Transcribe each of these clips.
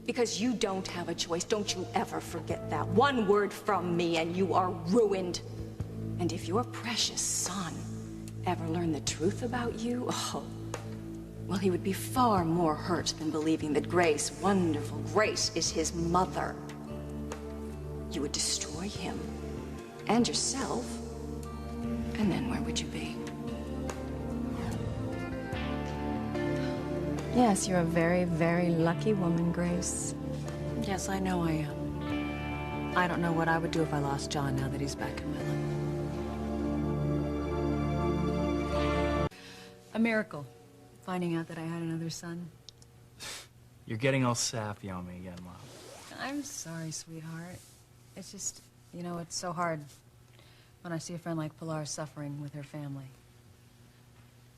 Because you don't have a choice. Don't you ever forget that. One word from me and you are ruined. And if your precious son ever learned the truth about you, oh, well, he would be far more hurt than believing that Grace, wonderful Grace, is his mother. You would destroy him and yourself, and then where would you be? Yes, you're a very, very lucky woman, Grace. Yes, I know I am. I don't know what I would do if I lost John now that he's back in my life. A miracle, finding out that I had another son. You're getting all sappy on me again, Mom. I'm sorry, sweetheart. It's just, you know, it's so hard when I see a friend like Pilar suffering with her family.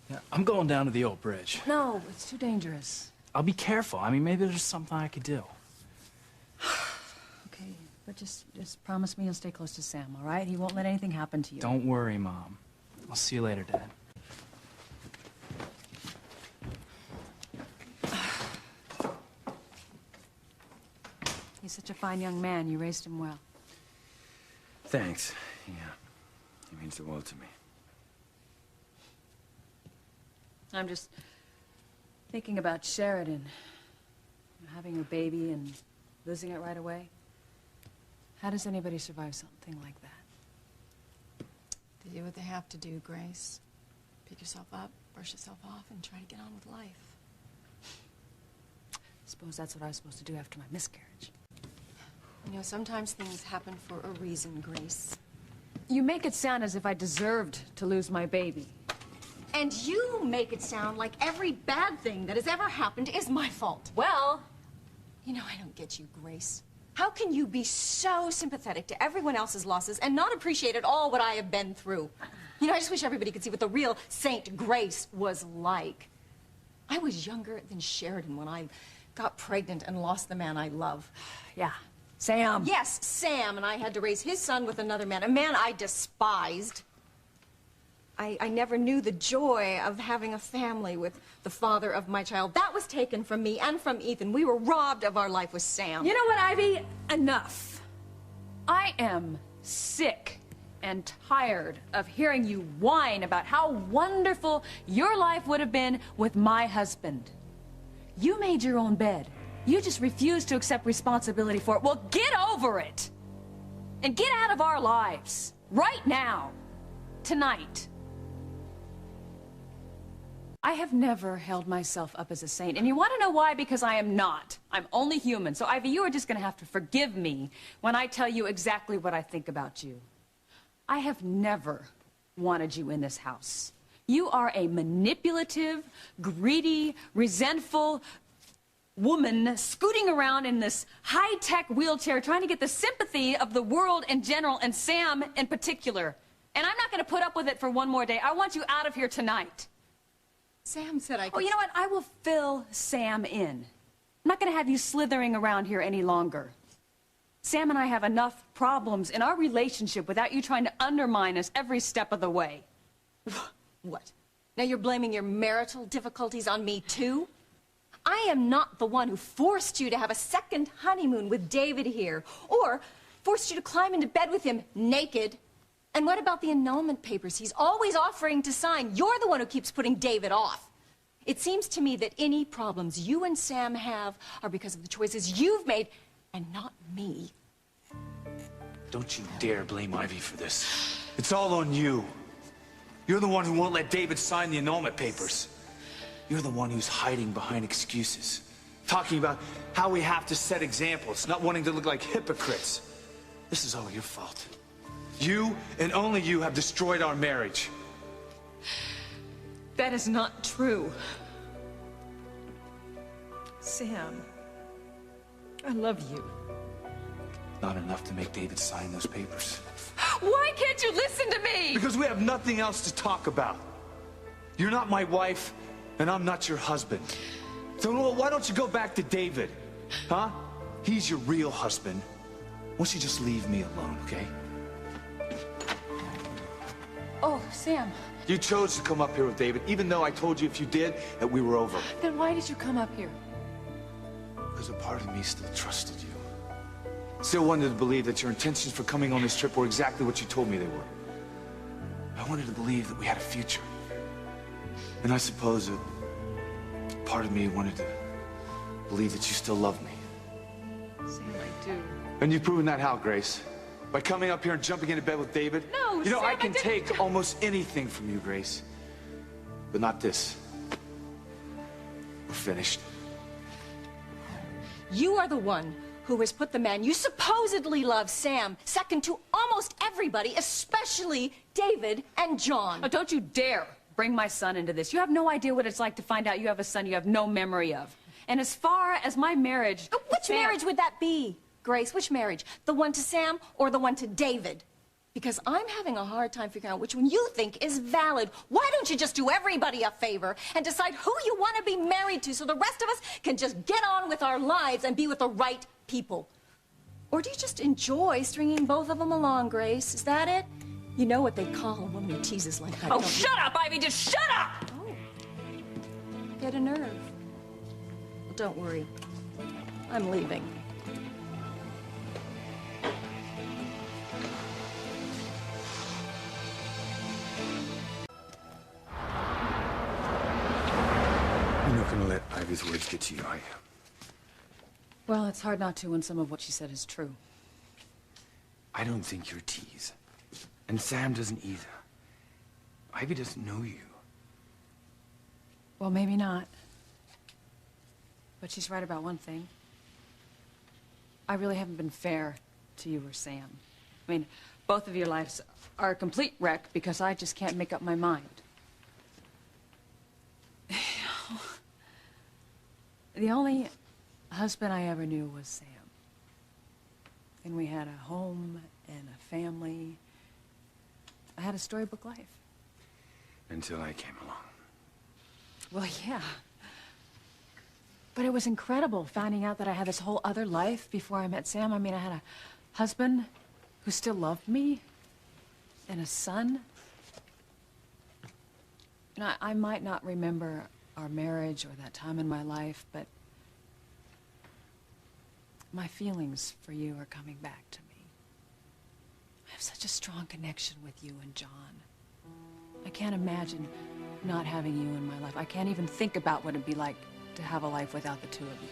Yeah, I'm going down to the old bridge. No, it's too dangerous. I'll be careful. I mean, maybe there's something I could do. Okay, but just promise me you'll stay close to Sam, all right? He won't let anything happen to you. Don't worry, Mom. I'll see you later, Dad. He's such a fine young man. You raised him well. Thanks. Yeah, he means the world to me. I'm just thinking about Sheridan. Having a baby and losing it right away. How does anybody survive something like that? They do what they have to do, Grace. Pick yourself up, brush yourself off, and try to get on with life. I suppose that's what I was supposed to do after my miscarriage. You know, sometimes things happen for a reason, Grace. You make it sound as if I deserved to lose my baby. And you make it sound like every bad thing that has ever happened is my fault. Well, You know, I don't get you, Grace. How can you be so sympathetic to everyone else's losses and not appreciate at all what I have been through? You know, I just wish everybody could see what the real Saint Grace was like. I was younger than Sheridan when I got pregnant and lost the man I love. yeah, Sam. Yes, Sam, and I had to raise his son with another man, a man I despised. I never knew the joy of having a family with the father of my child. That was taken from me and from Ethan. We were robbed of our life with Sam. You know what, Ivy? Enough. I am sick and tired of hearing you whine about how wonderful your life would have been with my husband. You made your own bed. You just refused to accept responsibility for it. Well, get over it. And get out of our lives. Right now. Tonight. I have never held myself up as a saint, and you want to know why? Because I am not. I'm only human. So, Ivy, you are just going to have to forgive me when I tell you exactly what I think about you. I have never wanted you in this house. You are a manipulative, greedy, resentful woman scooting around in this high-tech wheelchair trying to get the sympathy of the world in general, and Sam in particular. And I'm not going to put up with it for one more day. I want you out of here tonight. Sam said I could... Oh, you know what? I will fill Sam in. I'm not going to have you slithering around here any longer. Sam and I have enough problems in our relationship without you trying to undermine us every step of the way. What? Now you're blaming your marital difficulties on me, too? I am not the one who forced you to have a second honeymoon with David here, or forced you to climb into bed with him naked. And what about the annulment papers he's always offering to sign? You're the one who keeps putting David off. It seems to me that any problems you and Sam have are because of the choices you've made, and not me. Don't you dare blame Ivy for this. It's all on you. You're the one who won't let David sign the annulment papers. You're the one who's hiding behind excuses. Talking about how we have to set examples, not wanting to look like hypocrites. This is all your fault. You, and only you, have destroyed our marriage. That is not true. Sam, I love you. Not enough to make David sign those papers. Why can't you listen to me? Because we have nothing else to talk about. You're not my wife, and I'm not your husband. So why don't you go back to David? Huh? He's your real husband. Why don't you just leave me alone, okay? Oh, Sam. You chose to come up here with David, even though I told you if you did, that we were over. Then why did you come up here? Because because a part of me still trusted you. Still wanted to believe that your intentions for coming on this trip were exactly what you told me they were. I wanted to believe that we had a future. And I suppose a part of me wanted to believe that you still love me. Sam, I do. And you've proven that how, Grace? By coming up here and jumping into bed with David? No, You know, Sam, I can I didn't- take almost anything from you, Grace. But not this. We're finished. You are the one who has put the man you supposedly love, Sam, second to almost everybody, especially David and John. Oh, don't you dare bring my son into this. You have no idea what it's like to find out you have a son you have no memory of. And as far as my marriage... Which Sam- marriage would that be, Grace? Which marriage? The one to Sam or the one to David? Because I'm having a hard time figuring out which one you think is valid. Why don't you just do everybody a favor and decide who you want to be married to so the rest of us can just get on with our lives and be with the right people? Or do you just enjoy stringing both of them along, Grace? Is that it? You know what they call a woman who teases like that, Oh, don't you? shut up, Ivy! Just shut up! Oh. Get a nerve. Well, don't worry. I'm leaving. You're not gonna let Ivy's words get to you, are you? Well, it's hard not to when some of what she said is true. I don't think you're a tease. And Sam doesn't either. Ivy doesn't know you. Well, maybe not. But she's right about one thing. I really haven't been fair to you or Sam. I mean, both of your lives are a complete wreck because I just can't make up my mind. The only husband I ever knew was Sam. And we had a home and a family. I had a storybook life. Until I came along. Well, yeah. But it was incredible finding out that I had this whole other life before I met Sam. I mean, I had a husband who still loved me and a son. And I might not remember our marriage or that time in my life, but my feelings for you are coming back to me. I have such a strong connection with you and John. I can't imagine not having you in my life. I can't even think about what it'd be like to have a life without the two of you.